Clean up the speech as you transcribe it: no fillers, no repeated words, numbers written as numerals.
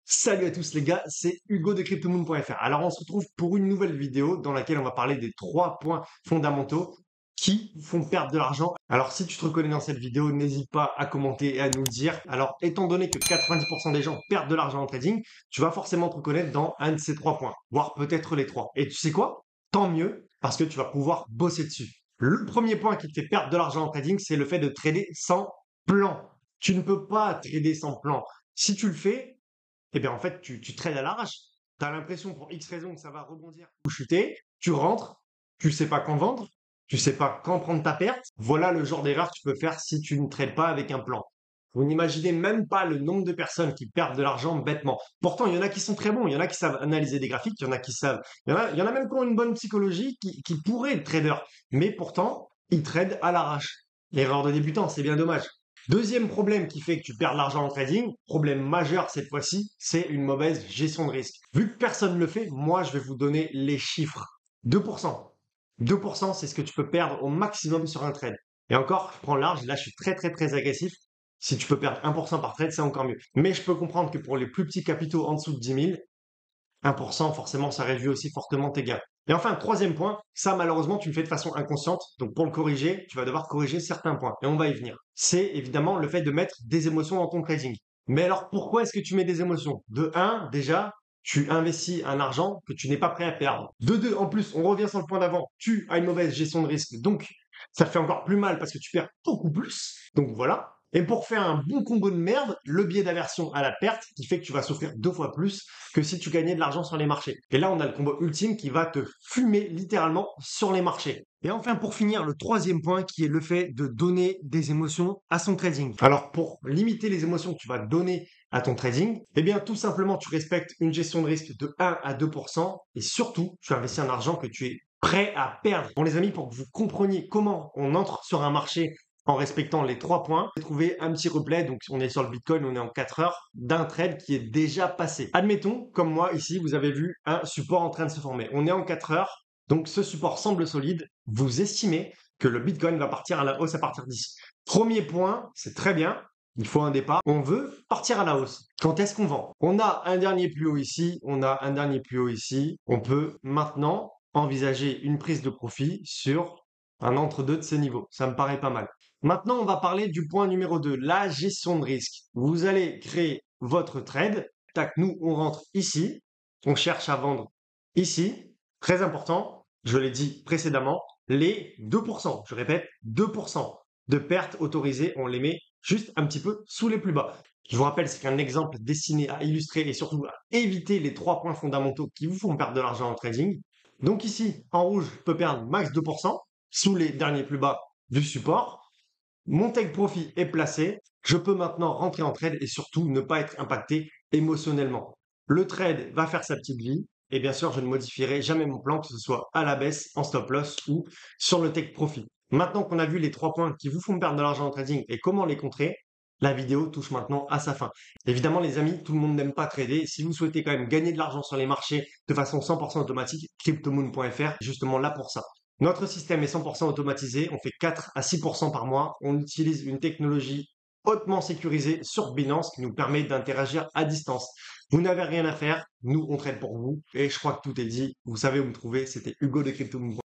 Salut à tous les gars, c'est Hugo de cryptomoon.fr. Alors on se retrouve pour une nouvelle vidéo dans laquelle on va parler des 3 points fondamentaux qui font perdre de l'argent. Alors si tu te reconnais dans cette vidéo, n'hésite pas à commenter et à nous le dire. Alors étant donné que 90% des gens perdent de l'argent en trading, tu vas forcément te reconnaître dans un de ces 3 points, voire peut-être les trois. Et tu sais quoi? Tant mieux, parce que tu vas pouvoir bosser dessus. Le premier point qui te fait perdre de l'argent en trading, c'est le fait de trader sans plan. Tu ne peux pas trader sans plan. Si tu le fais, eh bien, en fait, tu trades à l'arrache. Tu as l'impression pour X raison que ça va rebondir ou chuter. Tu rentres, tu sais pas quand vendre, tu sais pas quand prendre ta perte. Voilà le genre d'erreur que tu peux faire si tu ne trades pas avec un plan. Vous n'imaginez même pas le nombre de personnes qui perdent de l'argent bêtement. Pourtant, il y en a qui sont très bons, il y en a qui savent analyser des graphiques, il y en a qui savent, il y en a même qui ont une bonne psychologie, qui pourraient être traders. Mais pourtant, ils tradent à l'arrache. L'erreur de débutant, c'est bien dommage. Deuxième problème qui fait que tu perds de l'argent en trading, problème majeur cette fois-ci, c'est une mauvaise gestion de risque. Vu que personne ne le fait, moi je vais vous donner les chiffres. 2%. 2%, c'est ce que tu peux perdre au maximum sur un trade. Et encore, je prends large, là je suis très agressif. Si tu peux perdre 1% par trade, c'est encore mieux. Mais je peux comprendre que pour les plus petits capitaux en dessous de 10 000, 1%, forcément, ça réduit aussi fortement tes gains. Et enfin, troisième point, ça malheureusement, tu le fais de façon inconsciente. Donc pour le corriger, tu vas devoir corriger certains points. Et on va y venir. C'est évidemment le fait de mettre des émotions dans ton trading. Mais alors pourquoi est-ce que tu mets des émotions? De un, déjà, tu investis un argent que tu n'es pas prêt à perdre. De deux, en plus, on revient sur le point d'avant, tu as une mauvaise gestion de risque. Donc ça fait encore plus mal parce que tu perds beaucoup plus. Donc voilà. Et pour faire un bon combo de merde, le biais d'aversion à la perte qui fait que tu vas souffrir 2 fois plus que si tu gagnais de l'argent sur les marchés. Et là, on a le combo ultime qui va te fumer littéralement sur les marchés. Et enfin, pour finir, le troisième point qui est le fait de donner des émotions à son trading. Alors, pour limiter les émotions que tu vas donner à ton trading, eh bien, tout simplement, tu respectes une gestion de risque de 1 à 2% et surtout, tu investis un argent que tu es prêt à perdre. Bon, les amis, pour que vous compreniez comment on entre sur un marché en respectant les 3 points, j'ai trouvé un petit replay. Donc, on est sur le Bitcoin, on est en 4 heures d'un trade qui est déjà passé. Admettons, comme moi ici, vous avez vu un support en train de se former. On est en 4 heures, donc ce support semble solide. Vous estimez que le Bitcoin va partir à la hausse à partir d'ici. Premier point, c'est très bien. Il faut un départ. On veut partir à la hausse. Quand est-ce qu'on vend? On a un dernier plus haut ici, on a un dernier plus haut ici. On peut maintenant envisager une prise de profit sur un entre-deux de ces niveaux. Ça me paraît pas mal. Maintenant, on va parler du point numéro 2, la gestion de risque. Vous allez créer votre trade. Tac, nous, on rentre ici. On cherche à vendre ici. Très important, je l'ai dit précédemment, les 2%, je répète, 2% de pertes autorisées, on les met juste un petit peu sous les plus bas. Je vous rappelle, c'est qu'un exemple destiné à illustrer et surtout à éviter les 3 points fondamentaux qui vous font perdre de l'argent en trading. Donc ici, en rouge, je peux perdre max 2% sous les derniers plus bas du support. Mon take profit est placé. Je peux maintenant rentrer en trade et surtout ne pas être impacté émotionnellement. Le trade va faire sa petite vie. Et bien sûr, je ne modifierai jamais mon plan, que ce soit à la baisse, en stop loss ou sur le take profit. Maintenant qu'on a vu les 3 points qui vous font perdre de l'argent en trading et comment les contrer, la vidéo touche maintenant à sa fin. Évidemment, les amis, tout le monde n'aime pas trader. Si vous souhaitez quand même gagner de l'argent sur les marchés de façon 100% automatique, cryptomoon.fr est justement là pour ça. Notre système est 100% automatisé, on fait 4 à 6% par mois. On utilise une technologie hautement sécurisée sur Binance qui nous permet d'interagir à distance. Vous n'avez rien à faire, nous on traite pour vous et je crois que tout est dit. Vous savez où me trouver, c'était Hugo de Crypto.